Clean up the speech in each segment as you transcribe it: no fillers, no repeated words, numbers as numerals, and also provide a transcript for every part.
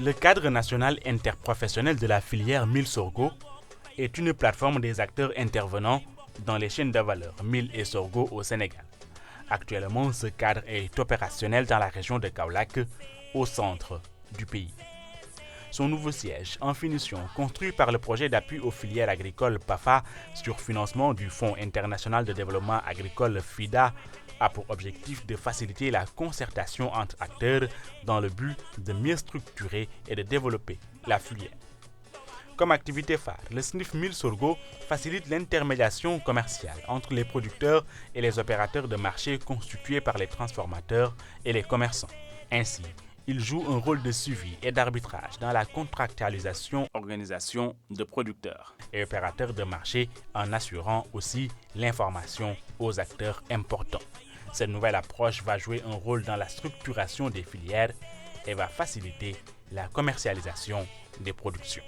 Le cadre national interprofessionnel de la filière mil sorgho est une plateforme des acteurs intervenant dans les chaînes de valeur mil et sorgho au Sénégal. Actuellement, ce cadre est opérationnel dans la région de Kaolack, au centre du pays. Son nouveau siège, en finition, construit par le projet d'appui aux filières agricoles PAFA sur financement du Fonds international de développement agricole FIDA, a pour objectif de faciliter la concertation entre acteurs dans le but de mieux structurer et de développer la filière. Comme activité phare, le SNIF Mil Sorgho facilite l'intermédiation commerciale entre les producteurs et les opérateurs de marché constitués par les transformateurs et les commerçants. Ainsi, il joue un rôle de suivi et d'arbitrage dans la contractualisation organisation de producteurs et opérateurs de marché en assurant aussi l'information aux acteurs importants. Cette nouvelle approche va jouer un rôle dans la structuration des filières et va faciliter la commercialisation des productions.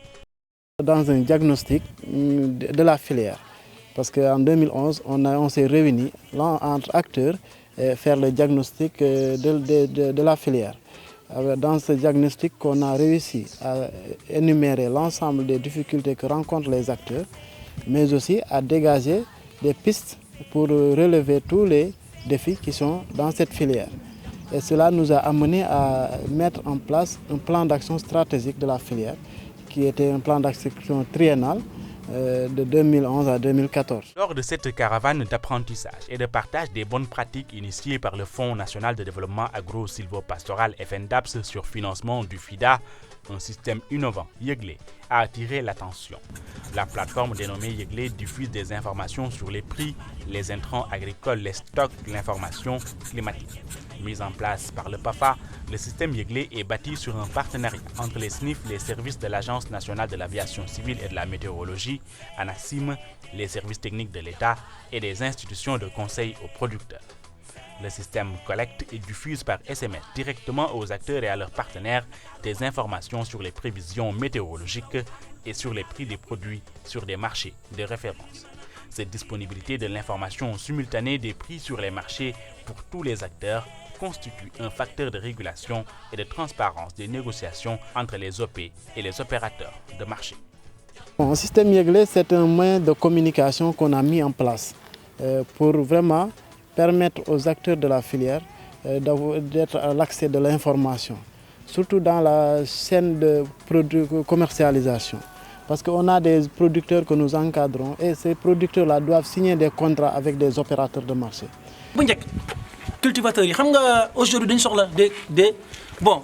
Dans un diagnostic de la filière, parce qu'en 2011, on s'est réunis entre acteurs et faire le diagnostic de la filière. Dans ce diagnostic, on a réussi à énumérer l'ensemble des difficultés que rencontrent les acteurs, mais aussi à dégager des pistes pour relever tous les défis qui sont dans cette filière. Et cela nous a amené à mettre en place un plan d'action stratégique de la filière, qui était un plan d'action triennal de 2011 à 2014. Lors de cette caravane d'apprentissage et de partage des bonnes pratiques initiées par le Fonds national de développement agro-silvopastoral FNDAPS sur financement du FIDA, un système innovant, Yeglé, a attiré l'attention. La plateforme dénommée Yeglé diffuse des informations sur les prix, les intrants agricoles, les stocks, l'information climatique. Mis en place par le PAFA, le système Yeglé est bâti sur un partenariat entre les SNIF, les services de l'Agence nationale de l'aviation civile et de la météorologie, ANACIM, les services techniques de l'État et des institutions de conseil aux producteurs. Le système collecte et diffuse par SMS directement aux acteurs et à leurs partenaires des informations sur les prévisions météorologiques et sur les prix des produits sur des marchés de référence. Cette disponibilité de l'information simultanée des prix sur les marchés pour tous les acteurs constitue un facteur de régulation et de transparence des négociations entre les OP et les opérateurs de marché. Un système Yeglé, c'est un moyen de communication qu'on a mis en place pour vraiment permettre aux acteurs de la filière d'être à l'accès de l'information, surtout dans la chaîne de commercialisation. Parce qu'on a des producteurs que nous encadrons et ces producteurs-là doivent signer des contrats avec des opérateurs de marché. Cultivateurs, aujourd'hui,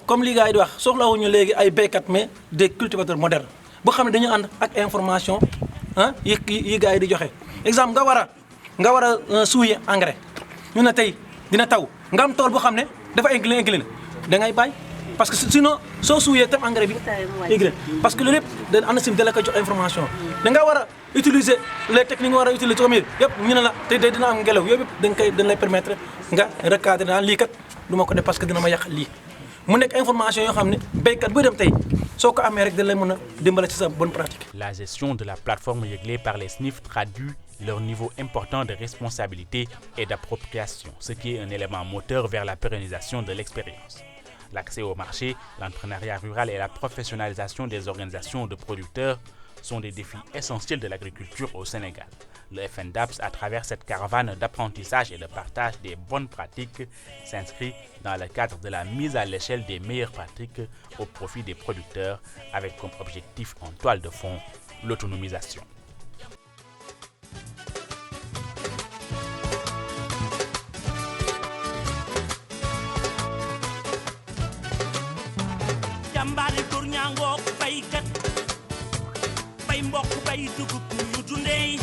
comme les gars disent, mais des cultivateurs modernes. Vous savez, nous avons des informations. Exemple, nous avons souillé engrais. Nous avons dina taw nga am tool boo xam ne dafa incliné da ngay bàyyi parce que sinon soo suuyee tam engrais bi incliné parce que loolu yëpp ANACIM da la koy jox information da nga war a utiliser les techniques nga war a utiliser comme yëpp ñu ne la te dina am ngelaw yooyu yëpp dañ lay permettre nga recadrer naan lii kat du ma ko def parce que dina ma yàq lii mu nekk information yoo xam ne béykat buy dem tey soo ko amee rek da lay mën a dimbale ci sa bonne pratique. La gestion de la plateforme Yeglé par les SNIF traduit leur niveau important de responsabilité et d'appropriation, ce qui est un élément moteur vers la pérennisation de l'expérience. L'accès au marché, l'entrepreneuriat rural et la professionnalisation des organisations de producteurs sont des défis essentiels de l'agriculture au Sénégal. Le FNDAPS, à travers cette caravane d'apprentissage et de partage des bonnes pratiques, s'inscrit dans le cadre de la mise à l'échelle des meilleures pratiques au profit des producteurs, avec comme objectif en toile de fond l'autonomisation. jàmbaari góor ñaangook baykat bay mbokk bay dugub ñu dundee